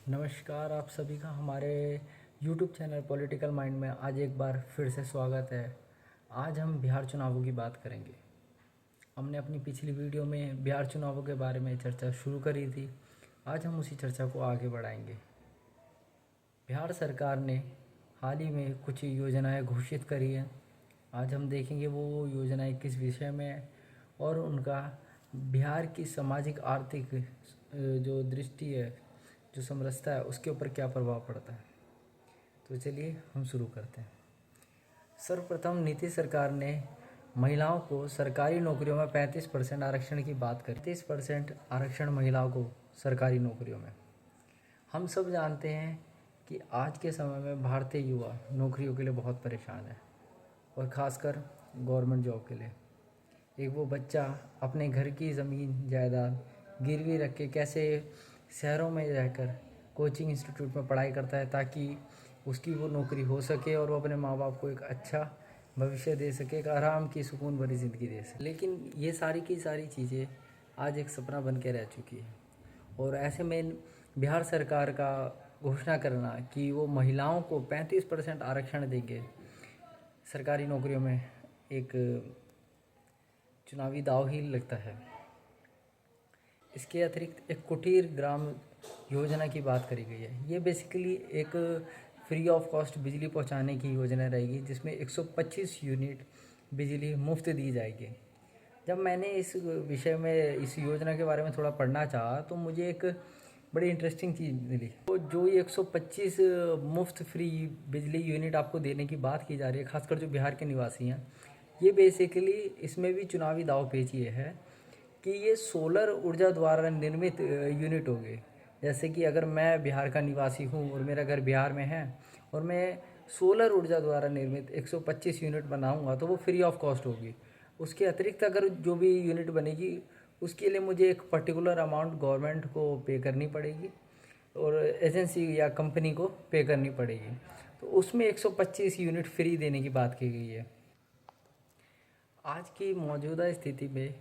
नमस्कार, आप सभी का हमारे YouTube चैनल पॉलिटिकल माइंड में आज एक बार फिर से स्वागत है। आज हम बिहार चुनावों की बात करेंगे। हमने अपनी पिछली वीडियो में बिहार चुनावों के बारे में चर्चा शुरू करी थी। आज हम उसी चर्चा को आगे बढ़ाएंगे। बिहार सरकार ने हाल ही में कुछ योजनाएं घोषित करी हैं। आज हम देखेंगे वो योजनाएं किस विषय में है और उनका बिहार की सामाजिक आर्थिक जो दृष्टि है, जो समरसता है, उसके ऊपर क्या प्रभाव पड़ता है। तो चलिए हम शुरू करते हैं। सर्वप्रथम नीतीश सरकार ने महिलाओं को सरकारी नौकरियों में 35% आरक्षण की बात करी। 35% आरक्षण महिलाओं को सरकारी नौकरियों में। हम सब जानते हैं कि आज के समय में भारतीय युवा नौकरियों के लिए बहुत परेशान है और ख़ासकर गवर्नमेंट जॉब के लिए। एक वो बच्चा अपने घर की ज़मीन जायदाद गिरवी रख के कैसे शहरों में रहकर कोचिंग इंस्टीट्यूट में पढ़ाई करता है ताकि उसकी वो नौकरी हो सके और वो अपने माँ बाप को एक अच्छा भविष्य दे सके, एक आराम की सुकून भरी ज़िंदगी दे सके। लेकिन ये सारी की सारी चीज़ें आज एक सपना बन के रह चुकी है और ऐसे में बिहार सरकार का घोषणा करना कि वो महिलाओं को 35% आरक्षण देंगे सरकारी नौकरियों में, एक चुनावी दाव ही लगता है। इसके अतिरिक्त एक कुटीर ग्राम योजना की बात करी गई है। ये बेसिकली एक फ्री ऑफ कॉस्ट बिजली पहुंचाने की योजना रहेगी जिसमें 125 यूनिट बिजली मुफ्त दी जाएगी। जब मैंने इस विषय में, इस योजना के बारे में थोड़ा पढ़ना चाहा तो मुझे एक बड़ी इंटरेस्टिंग चीज़ मिली। तो जो ये 125 मुफ्त फ्री बिजली यूनिट आपको देने की बात की जा रही है, खासकर जो बिहार के निवासी हैं, ये बेसिकली इसमें भी चुनावी दांवपेच ये है कि ये सोलर ऊर्जा द्वारा निर्मित यूनिट होंगे। जैसे कि अगर मैं बिहार का निवासी हूँ और मेरा घर बिहार में है और मैं सोलर ऊर्जा द्वारा निर्मित 125 यूनिट बनाऊँगा तो वो फ्री ऑफ कॉस्ट होगी। उसके अतिरिक्त अगर जो भी यूनिट बनेगी उसके लिए मुझे एक पर्टिकुलर अमाउंट गवर्नमेंट को पे करनी पड़ेगी और एजेंसी या कंपनी को पे करनी पड़ेगी। तो उसमें 125 यूनिट फ्री देने की बात की गई है। आज की मौजूदा स्थिति में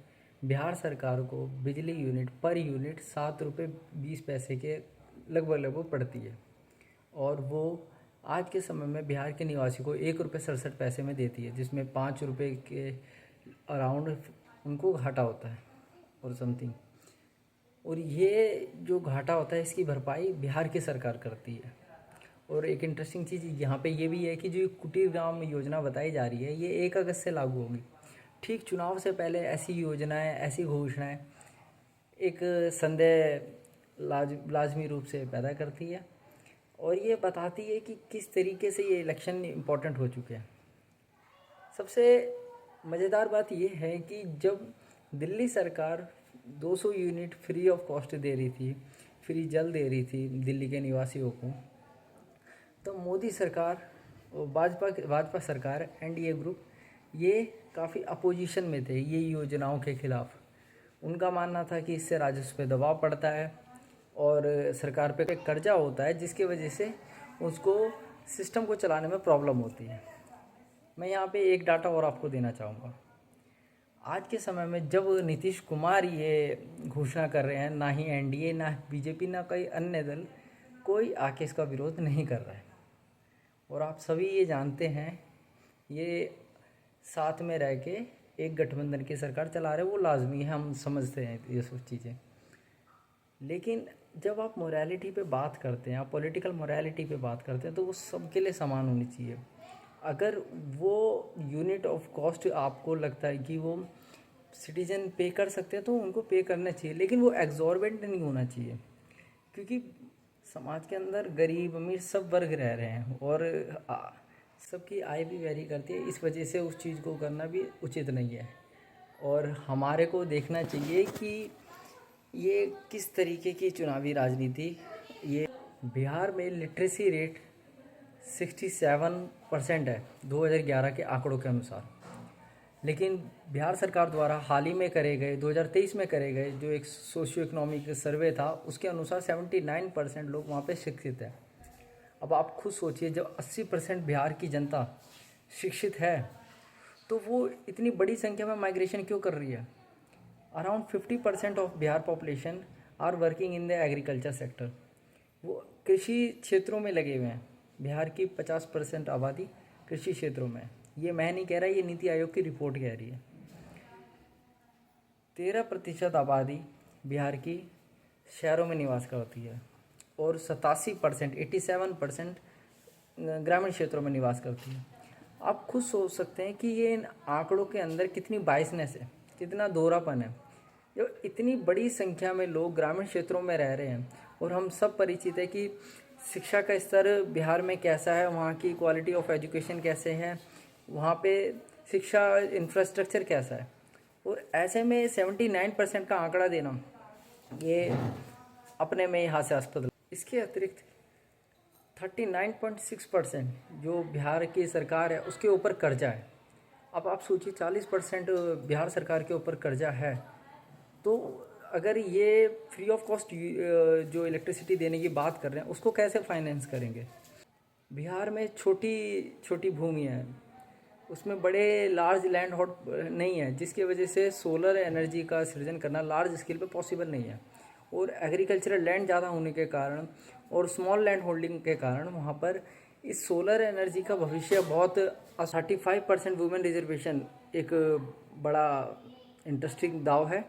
बिहार सरकार को बिजली यूनिट पर यूनिट 7 रुपये 20 पैसे के लगभग पड़ती है और वो आज के समय में बिहार के निवासी को 1 रुपये 67 पैसे में देती है, जिसमें 5 रुपये के अराउंड उनको घाटा होता है और समथिंग। और ये जो घाटा होता है इसकी भरपाई बिहार की सरकार करती है। और एक इंटरेस्टिंग चीज़ यहाँ पे ये भी है कि जो कुटीर ग्राम योजना बताई जा रही है ये 1 अगस्त से लागू होगी। ठीक चुनाव से पहले ऐसी योजनाएं, ऐसी घोषणाएं एक संदेह लाजमी रूप से पैदा करती है और ये बताती है कि किस तरीके से ये इलेक्शन इम्पोर्टेंट हो चुके हैं। सबसे मज़ेदार बात ये है कि जब दिल्ली सरकार 200 यूनिट फ्री ऑफ कॉस्ट दे रही थी, फ्री जल दे रही थी दिल्ली के निवासियों को, तो मोदी सरकार और भाजपा सरकार, एनडीए ग्रुप, ये काफ़ी अपोजिशन में थे ये योजनाओं के खिलाफ। उनका मानना था कि इससे राजस्व पे दबाव पड़ता है और सरकार पे कर्जा होता है जिसकी वजह से उसको सिस्टम को चलाने में प्रॉब्लम होती है। मैं यहाँ पे एक डाटा और आपको देना चाहूँगा। आज के समय में जब नीतीश कुमार ये घोषणा कर रहे हैं, ना ही एनडीए, ना बीजेपी, ना कोई अन्य दल कोई आके इसका विरोध नहीं कर रहा है। और आप सभी ये जानते हैं ये साथ में रह के एक गठबंधन की सरकार चला रहे, वो लाजमी है, हम समझते हैं ये सब चीज़ें। लेकिन जब आप मोरालिटी पे बात करते हैं, आप पॉलिटिकल मोरालिटी पे बात करते हैं, तो वो सबके लिए समान होनी चाहिए। अगर वो यूनिट ऑफ कॉस्ट आपको लगता है कि वो सिटीजन पे कर सकते हैं तो उनको पे करना चाहिए, लेकिन वो एग्जॉर्बेंट नहीं होना चाहिए, क्योंकि समाज के अंदर गरीब अमीर सब वर्ग रह रहे हैं और सबकी आय भी वेरी करती है। इस वजह से उस चीज़ को करना भी उचित नहीं है और हमारे को देखना चाहिए कि ये किस तरीके की चुनावी राजनीति। ये बिहार में लिटरेसी रेट 67% है 2011 के आंकड़ों के अनुसार, लेकिन बिहार सरकार द्वारा हाल ही में करे गए 2023 में करे गए जो एक सोशियो इकोनॉमिक सर्वे था उसके अनुसार 79% लोग वहाँ पे शिक्षित हैं। अब आप खुद सोचिए, जब 80% बिहार की जनता शिक्षित है तो वो इतनी बड़ी संख्या में माइग्रेशन क्यों कर रही है। Around 50% of Bihar population are working in the agriculture sector. वो कृषि क्षेत्रों में लगे हुए हैं। बिहार की 50% आबादी कृषि क्षेत्रों में है। ये मैं नहीं कह रहा, ये नीति आयोग की रिपोर्ट कह रही है। 13% आबादी बिहार की शहरों में निवास करती है और 87% ग्रामीण क्षेत्रों में निवास करती है। आप खुद सोच सकते हैं कि ये इन आंकड़ों के अंदर कितनी बाइसनेस है, कितना दोहरापन है। जो इतनी बड़ी संख्या में लोग ग्रामीण क्षेत्रों में रह रहे हैं और हम सब परिचित है कि शिक्षा का स्तर बिहार में कैसा है, वहाँ की क्वालिटी ऑफ एजुकेशन कैसे है, वहाँ पे शिक्षा इंफ्रास्ट्रक्चर कैसा है। और ऐसे में 79% का आंकड़ा देना ये अपने में ही हास्यास्पद है। इसके अतिरिक्त 39.6% जो बिहार की सरकार है उसके ऊपर कर्जा है। अब आप सोचिए 40% बिहार सरकार के ऊपर कर्जा है, तो अगर ये फ्री ऑफ कॉस्ट जो इलेक्ट्रिसिटी देने की बात कर रहे हैं उसको कैसे फाइनेंस करेंगे। बिहार में छोटी छोटी भूमि है, उसमें बड़े लार्ज लैंड होल्ड नहीं है, जिसकी वजह से सोलर एनर्जी का सृजन करना लार्ज स्केल पे पॉसिबल नहीं है। और एग्रीकल्चरल लैंड ज़्यादा होने के कारण और स्मॉल लैंड होल्डिंग के कारण वहाँ पर इस सोलर एनर्जी का भविष्य बहुत 35% वुमेन रिजर्वेशन एक बड़ा इंटरेस्टिंग दाव है।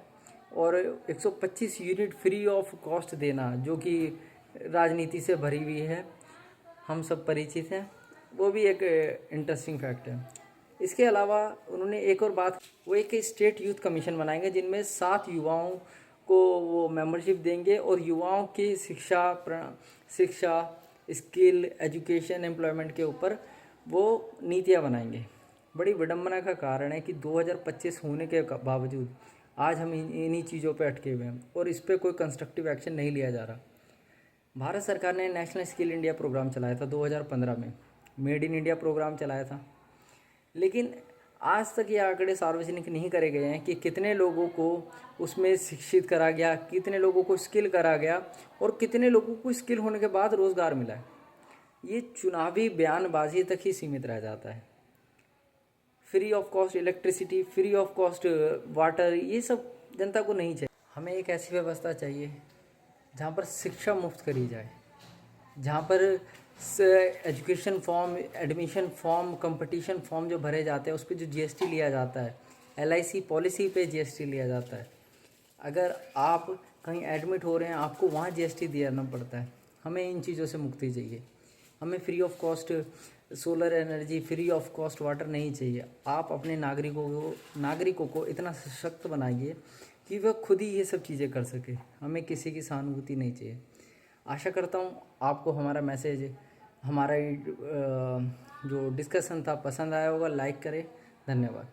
और 125 यूनिट फ्री ऑफ कॉस्ट देना जो कि राजनीति से भरी हुई है, हम सब परिचित हैं, वो भी एक इंटरेस्टिंग फैक्ट है। इसके अलावा उन्होंने एक और बात, वो एक स्टेट यूथ कमीशन बनाएंगे जिनमें 7 युवाओं को वो मेंबरशिप देंगे और युवाओं की शिक्षा स्किल एजुकेशन एम्प्लॉयमेंट के ऊपर वो नीतियाँ बनाएंगे। बड़ी विडंबना का कारण है कि 2025 होने के बावजूद आज हम इन्हीं चीज़ों पे अटके हुए हैं और इस पर कोई कंस्ट्रक्टिव एक्शन नहीं लिया जा रहा। भारत सरकार ने नेशनल स्किल इंडिया प्रोग्राम चलाया था 2015 में, मेड इन इंडिया प्रोग्राम चलाया था, लेकिन आज तक ये आंकड़े सार्वजनिक नहीं करे गए हैं कि कितने लोगों को उसमें शिक्षित करा गया, कितने लोगों को स्किल करा गया और कितने लोगों को स्किल होने के बाद रोज़गार मिला है। ये चुनावी बयानबाजी तक ही सीमित रह जाता है। Free of cost electricity, free of cost water, ये सब जनता को नहीं चाहिए। हमें एक ऐसी व्यवस्था चाहिए जहाँ पर शिक्षा मुफ्त करी जाए, जहाँ पर education form, admission form, competition form जो भरे जाते हैं उस पर जो जीएसटी लिया जाता है, एलआईसी पॉलिसी पे जीएसटी लिया जाता है। अगर आप कहीं एडमिट हो रहे हैं आपको वहाँ जीएसटी देना पड़ता है। हमें इन चीज़ों से मुक्ति चाहिए। हमें free of cost solar energy, free of cost water नहीं चाहिए। आप अपने नागरिकों को इतना सशक्त बनाइए कि वह खुद ही ये सब चीज़ें कर सके। हमें किसी की सहानुभूति नहीं चाहिए। आशा करता हूँ आपको हमारा मैसेज, हमारा जो डिस्कशन था पसंद आया होगा। लाइक करें। धन्यवाद।